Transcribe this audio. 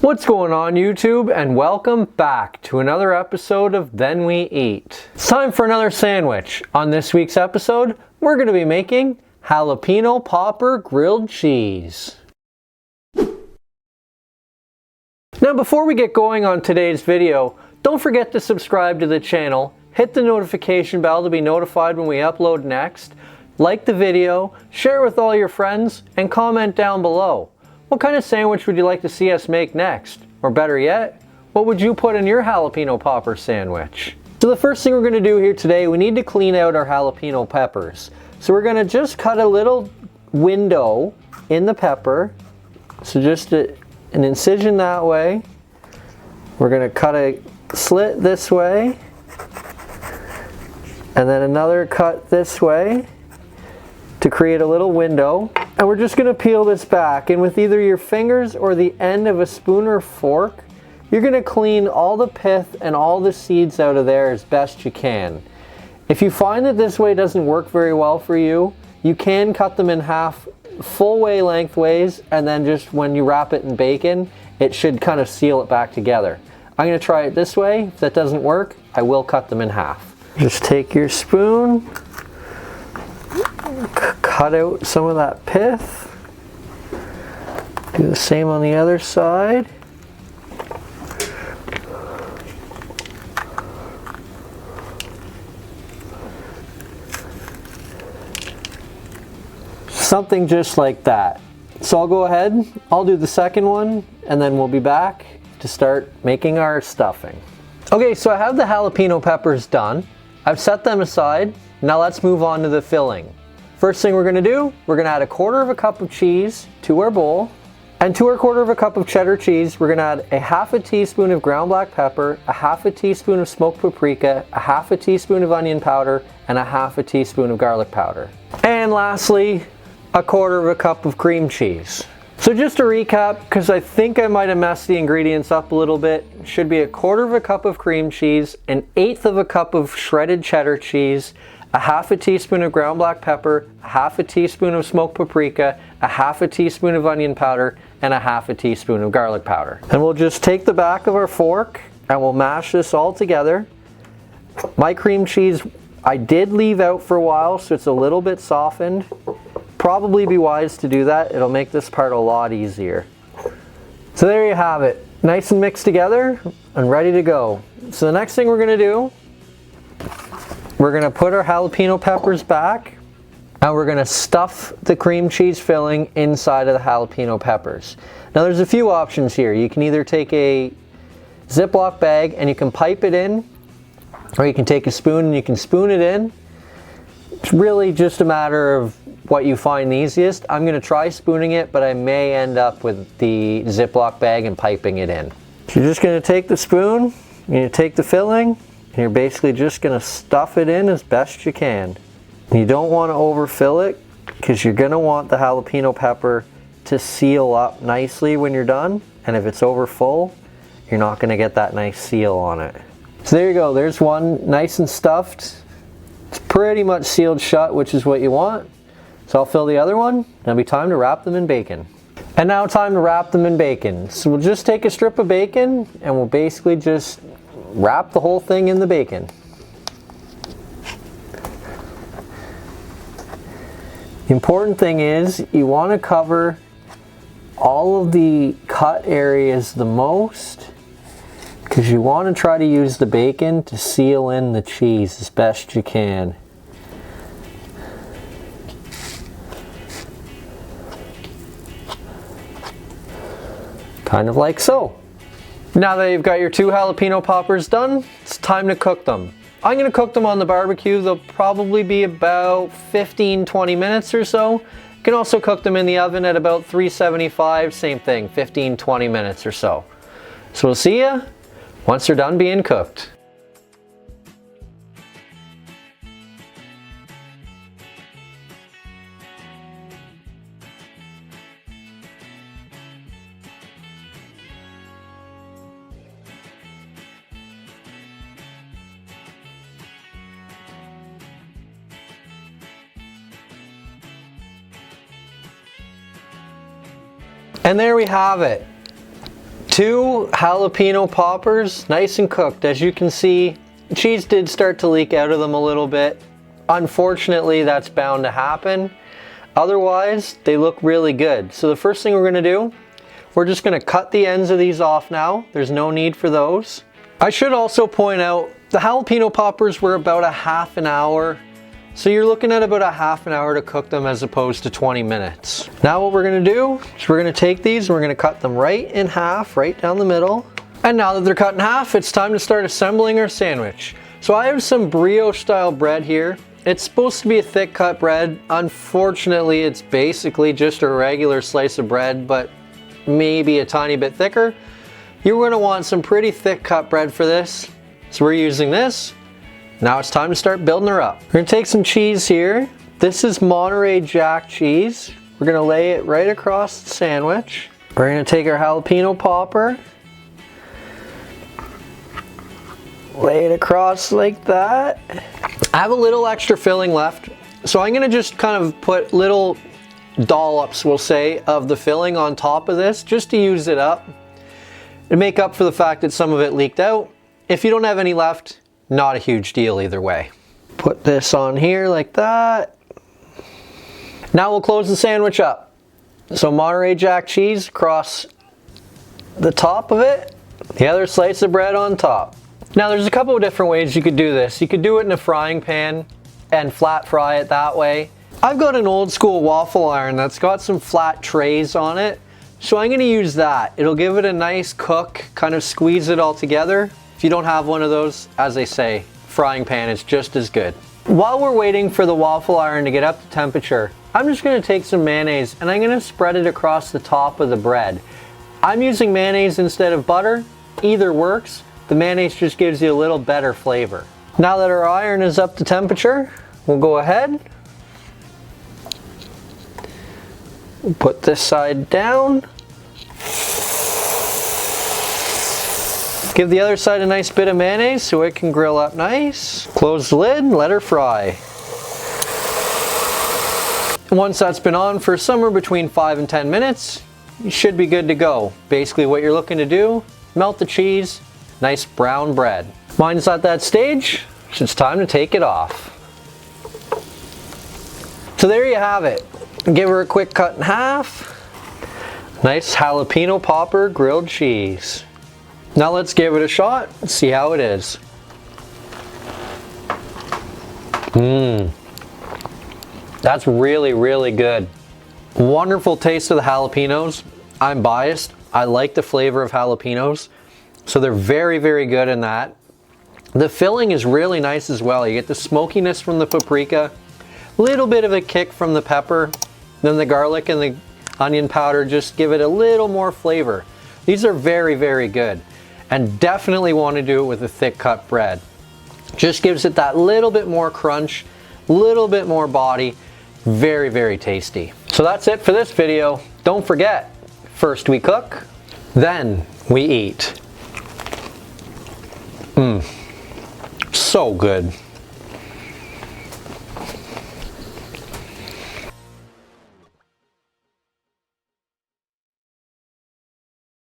What's going on YouTube, and welcome back to another episode of Then We Eat. It's time for another sandwich. On this week's episode, we're going to be making jalapeno popper grilled cheese. Now before we get going on today's video, don't forget to subscribe to the channel, hit the notification bell to be notified when we upload next, like the video, share it with all your friends, and comment down below. What kind of sandwich would you like to see us make next? Or better yet, what would you put in your jalapeno popper sandwich? So the first thing we're going to do here today, we need to clean out our jalapeno peppers. So we're going to just cut a little window in the pepper. So just an incision that way. We're going to cut a slit this way. And then another cut this way to create a little window. And we're just going to peel this back, and with either your fingers or the end of a spoon or fork, you're going to clean all the pith and all the seeds out of there as best you can. If you find that this way doesn't work very well for you, you can cut them in half full way lengthways, and then just when you wrap it in bacon, it should kind of seal it back together. I'm going to try it this way. If that doesn't work, I will cut them in half. Just take your spoon, cut out some of that pith. Do the same on the other side. Something just like that. So I'll go ahead, I'll do the second one, and then we'll be back to start making our stuffing. Okay, so I have the jalapeno peppers done. I've set them aside. Now let's move on to the filling. First thing we're going to do, we're going to add 1/4 cup of cheese to our bowl. And to our 1/4 cup of cheddar cheese, we're going to add a 1/2 teaspoon of ground black pepper, a 1/2 teaspoon of smoked paprika, a 1/2 teaspoon of onion powder, and a 1/2 teaspoon of garlic powder. And lastly, a 1/4 cup of cream cheese. So just to recap, because I think I might have messed the ingredients up a little bit, it should be a 1/4 cup of cream cheese, an 1/8 cup of shredded cheddar cheese, a 1/2 teaspoon of ground black pepper, a 1/2 teaspoon of smoked paprika, a 1/2 teaspoon of onion powder, and a 1/2 teaspoon of garlic powder. And we'll just take the back of our fork and we'll mash this all together. My cream cheese I did leave out for a while, so it's a little bit softened. Probably be wise to do that. It'll make this part a lot easier. So there you have it. Nice and mixed together and ready to go. So the next thing we're going to do, we're going to put our jalapeno peppers back, and we're going to stuff the cream cheese filling inside of the jalapeno peppers. Now there's a few options here. You can either take a Ziploc bag and you can pipe it in, or you can take a spoon and you can spoon it in. It's really just a matter of what you find easiest. I'm going to try spooning it, but I may end up with the Ziploc bag and piping it in. So you're just going to take the spoon, you're going to take the filling, and you're basically just going to stuff it in as best you can. You don't want to overfill it, because you're going to want the jalapeno pepper to seal up nicely when you're done. And if it's over full, you're not going to get that nice seal on it. So there you go. There's one nice and stuffed. It's pretty much sealed shut, which is what you want. So I'll fill the other one. It'll be time to wrap them in bacon. And now time to wrap them in bacon. So we'll just take a strip of bacon and we'll basically just wrap the whole thing in the bacon. The important thing is you want to cover all of the cut areas the most, because you want to try to use the bacon to seal in the cheese as best you can. Kind of like so. Now that you've got your 2 jalapeno poppers done, it's time to cook them. I'm going to cook them on the barbecue. They'll probably be about 15-20 minutes or so. You can also cook them in the oven at about 375, same thing, 15-20 minutes or so. So we'll see you once they're done being cooked. And there we have it. 2 jalapeno poppers, nice and cooked. As you can see, cheese did start to leak out of them a little bit. Unfortunately, that's bound to happen. Otherwise, they look really good. So the first thing we're gonna do, we're just gonna cut the ends of these off now. There's no need for those. I should also point out, the jalapeno poppers were about a half an hour. So you're looking at about a half an hour to cook them as opposed to 20 minutes. Now what we're gonna do is we're gonna take these and we're gonna cut them right in half, right down the middle. And now that they're cut in half, it's time to start assembling our sandwich. So I have some brioche style bread here. It's supposed to be a thick cut bread. Unfortunately, it's basically just a regular slice of bread, but maybe a tiny bit thicker. You're gonna want some pretty thick cut bread for this. So we're using this. Now it's time to start building her up. We're gonna take some cheese here. This is Monterey Jack Cheese. We're gonna lay it right across the sandwich. We're gonna take our jalapeno popper, lay it across like that. I have a little extra filling left, so I'm gonna just kind of put little dollops, we'll say, of the filling on top of this, just to use it up and make up for the fact that some of it leaked out. If you don't have any left, not a huge deal either way. Put this on here like that. Now we'll close the sandwich up. So Monterey Jack cheese across the top of it, the other slice of bread on top. Now there's a couple of different ways you could do this. You could do it in a frying pan and flat fry it that way. I've got an old school waffle iron that's got some flat trays on it, so I'm gonna use that. It'll give it a nice cook, kind of squeeze it all together. If you don't have one of those, as I say, frying pan is just as good. While we're waiting for the waffle iron to get up to temperature, I'm just gonna take some mayonnaise and I'm gonna spread it across the top of the bread. I'm using mayonnaise instead of butter. Either works. The mayonnaise just gives you a little better flavor. Now that our iron is up to temperature, we'll go ahead. We'll put this side down. Give the other side a nice bit of mayonnaise so it can grill up nice. Close the lid and let her fry. And once that's been on for somewhere between 5 and 10 minutes, you should be good to go. Basically what you're looking to do, melt the cheese, nice brown bread. Mine's at that stage, so it's time to take it off. So there you have it. Give her a quick cut in half. Nice jalapeno popper grilled cheese. Now let's give it a shot and see how it is. That's really, really good. Wonderful taste of the jalapenos. I'm biased. I like the flavor of jalapenos. So they're very, very good in that. The filling is really nice as well. You get the smokiness from the paprika, a little bit of a kick from the pepper, then the garlic and the onion powder just give it a little more flavor. These are very, very good, and definitely want to do it with a thick cut bread. Just gives it that little bit more crunch, little bit more body. Very, very tasty. So that's it for this video. Don't forget, first we cook, then we eat. So good.